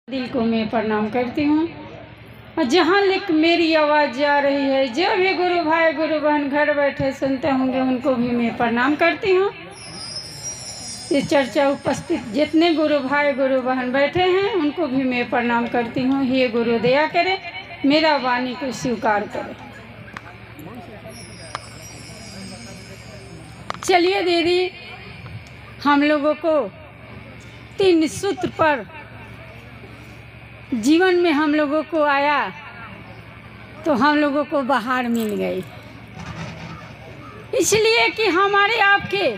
दिल को मैं प्रणाम करती हूँ और जहाँ लिख मेरी आवाज़ जा रही है, जो भी गुरु भाई गुरु बहन घर बैठे सुनते होंगे उनको भी मैं प्रणाम करती हूँ। इस चर्चा उपस्थित जितने गुरु भाई गुरु बहन बैठे हैं उनको भी मैं प्रणाम करती हूँ। हे गुरु दया करे, मेरा वाणी को स्वीकार करे। चलिए दीदी, हम लोगों को 3 सूत्र पर जीवन में हम लोगों को आया तो हम लोगों को बाहर मिल गई, इसलिए कि हमारे आपके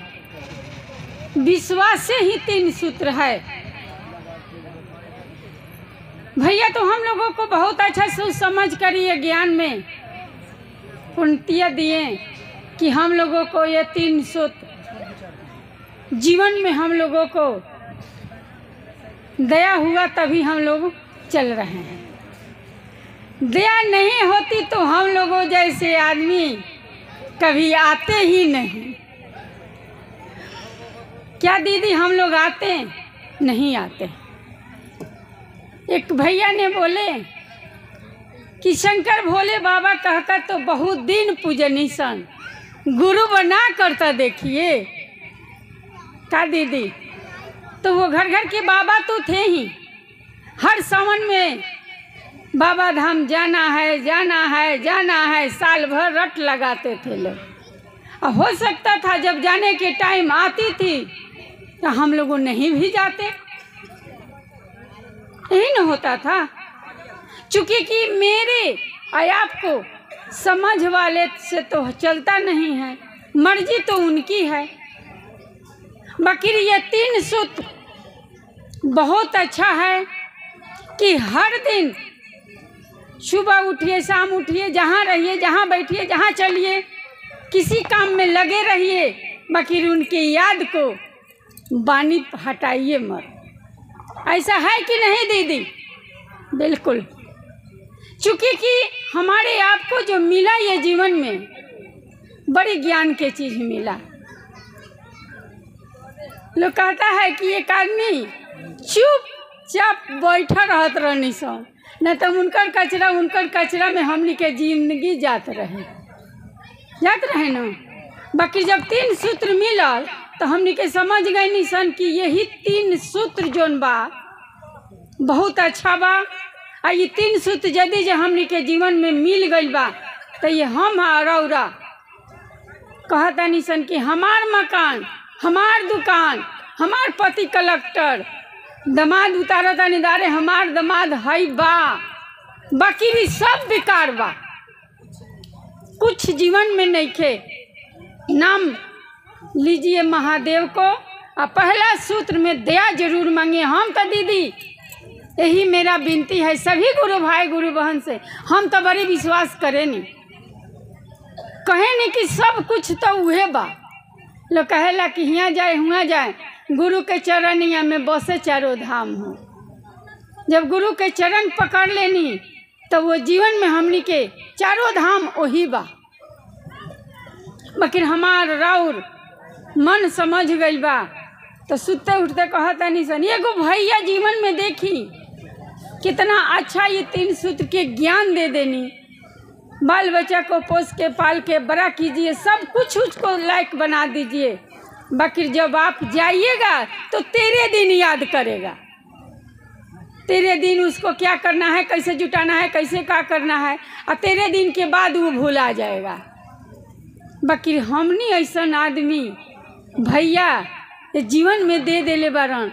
विश्वास से ही 3 सूत्र है भैया। तो हम लोगों को बहुत अच्छा सोच समझ कर ये ज्ञान में पूर्णतया दिए कि हम लोगों को ये 3 सूत्र जीवन में हम लोगों को दया हुआ तभी हम लोग चल रहे हैं। दया नहीं होती तो हम लोगों जैसे आदमी कभी आते ही नहीं। क्या दीदी, हम लोग आते नहीं आते। एक भैया ने बोले कि शंकर भोले बाबा कहकर तो बहुत दिन पूजनी सन, गुरु बना करता देखिए। क्या दीदी, तो वो घर घर के बाबा तो थे ही। हर सावन में बाबा धाम जाना है जाना है जाना है, साल भर रट लगाते थे लोग। और हो सकता था जब जाने के टाइम आती थी तो हम लोग नहीं भी जाते, यही न होता था। चूँकि कि मेरे और आपको समझ वाले से तो चलता नहीं है, मर्जी तो उनकी है। बाकी ये 3 सूत्र बहुत अच्छा है कि हर दिन सुबह उठिए शाम उठिए, जहाँ रहिए जहाँ बैठिए जहाँ चलिए, किसी काम में लगे रहिए, बाकी उनकी याद को बानी हटाइए मत। ऐसा है कि नहीं दीदी? बिल्कुल। चूँकि कि हमारे आपको जो मिला ये जीवन में बड़ी ज्ञान की चीज़ मिला। लोग कहता है कि एक आदमी चुपचाप बैठा रहत रहनी सन, न तो उनकर कचरा में हमनी के जिंदगी जात रहे ना। बाकी जब 3 सूत्र मिलल तो हमनी के समझ गए निसन कि यही 3 सूत्र जोन बा बहुत अच्छा बा। आ ये 3 सूत्र यदि जो हमनी के जीवन में मिल गई बा तो ये हम रौरा कहता निसन कि हमार मकान, हमार दुकान, हमार पति कलेक्टर, दमाद उतारता निदारे हमार दमाद है बा, बाकी भी सब बेकार बा, कुछ जीवन में नहीं खे। नाम लीजिए महादेव को और पहला सूत्र में दया जरूर मांगिए। हम तो दीदी यही मेरा विनती है सभी गुरु भाई गुरु बहन से, हम तो बड़े विश्वास करें नहीं, कहे नहीं कि सब कुछ तो उहे बा। लोग कहेला कि यहाँ जाए हुआ जाए, गुरु के चरणिया में बसे चारों धाम हो। जब गुरु के चरण पकड़ लेनी तो वो जीवन में हमनी के चारों धाम वही बा। बाकी हमार राउर मन समझ गई बा तो सुते उठते कहता नहीं सन, एगो भैया जीवन में देखी कितना अच्छा ये 3 सूत्र के ज्ञान दे देनी। बाल बच्चा को पोस के पाल के बड़ा कीजिए, सब कुछ उसको लायक बना दीजिए। बाकी जब आप जाइएगा तो तेरे दिन याद करेगा, तेरे दिन उसको क्या करना है, कैसे जुटाना है, कैसे क्या करना है, और तेरे दिन के बाद वो भूला जाएगा। बाकी हमनी ऐसा आदमी भैया जीवन में दे देले बारन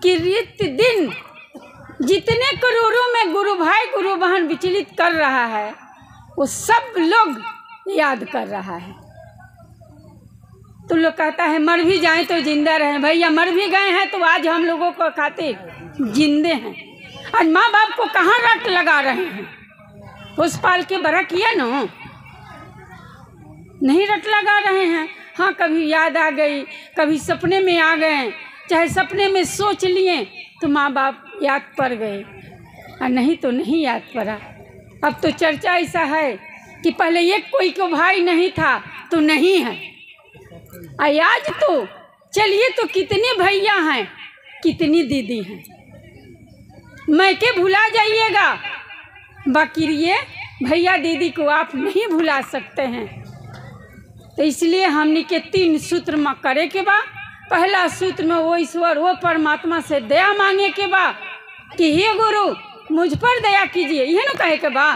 कि रित दिन जितने करोड़ों में गुरु भाई गुरु बहन विचलित कर रहा है वो सब लोग याद कर रहा है। तो लोग कहता है मर भी जाए तो जिंदा रहे। भैया मर भी गए हैं तो आज हम लोगों को खातिर जिंदे हैं। आज माँ बाप को कहाँ रट लगा रहे हैं, उस पाल के बड़ा किया ना, नहीं रट लगा रहे हैं। हाँ, कभी याद आ गई, कभी सपने में आ गए, चाहे सपने में सोच लिए तो माँ बाप याद पड़ गए, और नहीं तो नहीं याद पड़ा। अब तो चर्चा ऐसा है कि पहले एक कोई को भाई नहीं था तो नहीं है, आज तो चलिए तो कितने भैया हैं, कितनी दीदी हैं। मैके भुला जाइएगा, बाकी ये भैया दीदी को आप नहीं भुला सकते हैं। तो इसलिए हमनी के 3 सूत्र में करे के बा। पहला सूत्र में वो ईश्वर, वो परमात्मा से दया मांगे के बा कि हे गुरु मुझ पर दया कीजिए, यह न कहे के बा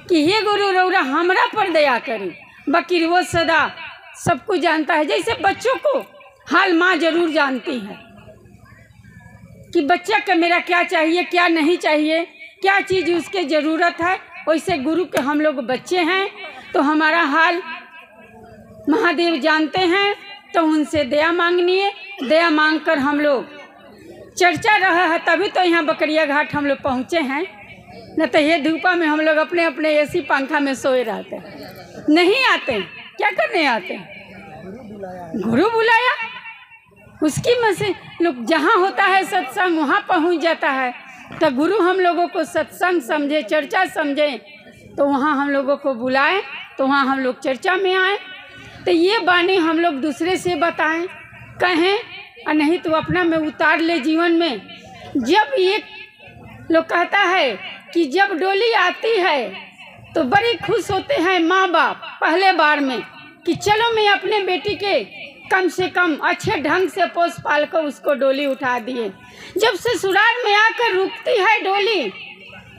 कि हे गुरु रौरा हमरा पर दया करी। बाकी वो सदा सब कुछ जानता है। जैसे बच्चों को हाल माँ जरूर जानती है कि बच्चा का मेरा क्या चाहिए, क्या नहीं चाहिए, क्या चीज़ उसके ज़रूरत है, वैसे गुरु के हम लोग बच्चे हैं तो हमारा हाल महादेव जानते हैं। तो उनसे दया मांगनी है। दया मांग कर हम लोग, चर्चा रहा है तभी तो यहाँ बकरिया घाट हम लोग पहुँचे हैं, न तो ये धूपा में हम लोग अपने अपने एसी पंखा में सोए रहते हैं। नहीं आते, क्या करने आते हैं? गुरु बुलाया, उसकी में से लोग जहाँ होता है सत्संग वहाँ पहुँच जाता है। तो गुरु हम लोगों को सत्संग समझे, चर्चा समझे, तो वहाँ हम लोगों को बुलाए, तो वहाँ हम लोग चर्चा में आए। तो ये बानी हम लोग दूसरे से बताएं, कहें, और नहीं तो अपना में उतार ले जीवन में। जब एक लोग कहता है कि जब डोली आती है तो बड़ी खुश होते हैं माँ बाप पहले बार में कि चलो मैं अपने बेटी के कम से कम अच्छे ढंग से पोस पाल कर उसको डोली उठा दिए। जब ससुराल में आकर रुकती है डोली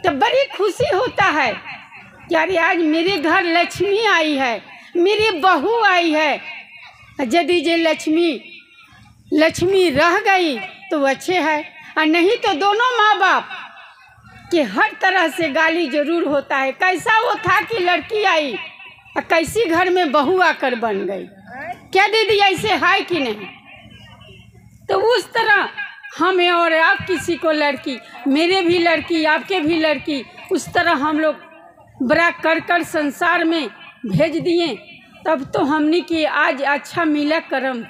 तो बड़ी खुशी होता है कि अरे आज मेरे घर लक्ष्मी आई है, मेरी बहू आई है। यदि जे लक्ष्मी रह गई तो अच्छे है, और नहीं तो दोनों माँ बाप के हर तरह से गाली जरूर होता है। कैसा वो था कि लड़की आई और कैसी घर में बहू आकर बन गई, क्या दीदी ऐसे है कि नहीं? तो उस तरह हमें और आप किसी को लड़की, मेरे भी लड़की, आपके भी लड़की, उस तरह हम लोग बड़ा कर कर संसार में भेज दिए। तब तो हमने कि आज अच्छा मिला करम,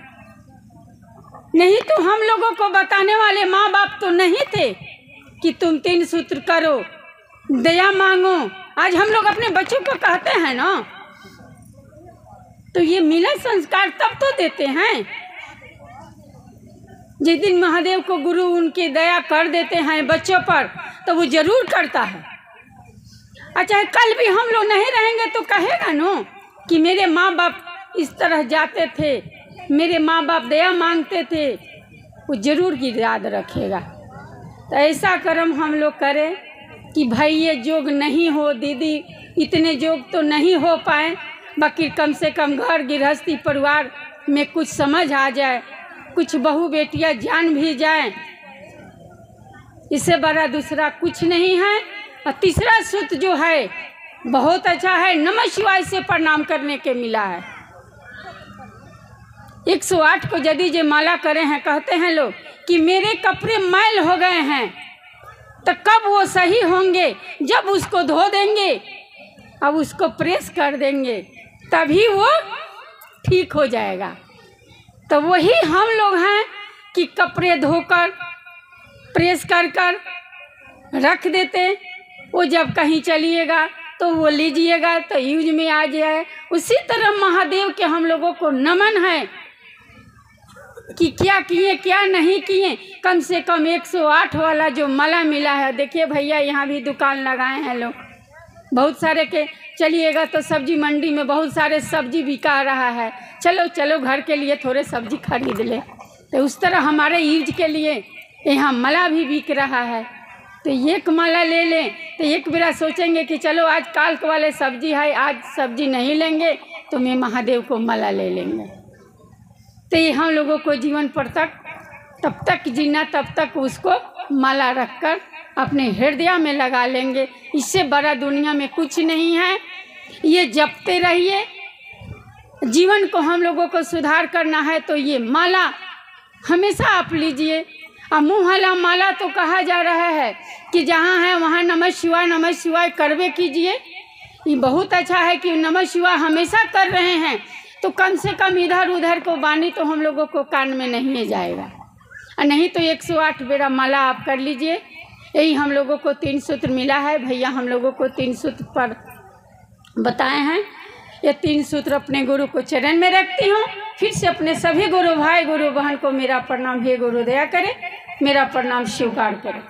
नहीं तो हम लोगों को बताने वाले माँ बाप तो नहीं थे कि तुम 3 सूत्र करो, दया मांगो। आज हम लोग अपने बच्चों को कहते हैं ना, तो ये मिला संस्कार तब तो देते हैं जिस दिन महादेव को गुरु उनकी दया कर देते हैं बच्चों पर, तो वो जरूर करता है। अच्छा, कल भी हम लोग नहीं रहेंगे तो कहेगा नो कि मेरे माँ बाप इस तरह जाते थे, मेरे माँ बाप दया मांगते थे, वो जरूर की याद रखेगा। तो ऐसा कर्म हम लोग करें कि भाई ये जोग नहीं हो दीदी, इतने जोग तो नहीं हो पाए, बाकी कम से कम घर गृहस्थी परिवार में कुछ समझ आ जाए, कुछ बहू बेटियां जान भी जाएं, इससे बड़ा दूसरा कुछ नहीं है। और तीसरा सूत्र जो है बहुत अच्छा है, नमः शिवाय से प्रणाम करने के मिला है। 108 को यदि जे माला करे हैं, कहते हैं लोग कि मेरे कपड़े मैल हो गए हैं, तो कब वो सही होंगे? जब उसको धो देंगे, अब उसको प्रेस कर देंगे, तभी वो ठीक हो जाएगा। तो वही हम लोग हैं कि कपड़े धोकर प्रेस कर कर रख देते, वो जब कहीं चलिएगा तो वो लीजिएगा तो यूज में आ जाए। उसी तरह महादेव के हम लोगों को नमन है कि क्या किए क्या नहीं किए। कम से कम 108 वाला जो माला मिला है, देखिए भैया यहाँ भी दुकान लगाए हैं लोग, बहुत सारे के चलिएगा तो सब्जी मंडी में बहुत सारे सब्जी बिका रहा है, चलो चलो घर के लिए थोड़े सब्जी खरीद ले। तो उस तरह हमारे यूज के लिए यहाँ माला भी बिक रहा है, तो एक माला ले लें तो एक बेरा सोचेंगे कि चलो आज काल वाले सब्जी है, आज सब्जी नहीं लेंगे तो मैं महादेव को माला ले लेंगे। तो ये हम लोगों को जीवन पर तब तक जीना, तब तक उसको माला रखकर अपने हृदय में लगा लेंगे। इससे बड़ा दुनिया में कुछ नहीं है। ये जपते रहिए। जीवन को हम लोगों को सुधार करना है तो ये माला हमेशा आप लीजिए। और मुँह वाला माला तो कहा जा रहा है कि जहाँ है वहाँ नमः शिवाय करवे कीजिए। ये बहुत अच्छा है कि नमः शिवाय हमेशा कर रहे हैं, तो कम से कम इधर उधर को बानी तो हम लोगों को कान में नहीं जाएगा। और नहीं तो 108 बेरा माला आप कर लीजिए। यही हम लोगों को 3 सूत्र मिला है। भैया हम लोगों को 3 सूत्र पर बताए हैं। ये 3 सूत्र अपने गुरु को चरण में रखती हूँ। फिर से अपने सभी गुरु भाई गुरु बहन को मेरा प्रणाम। हे गुरु दया करें, मेरा प्रणाम स्वीकार करें।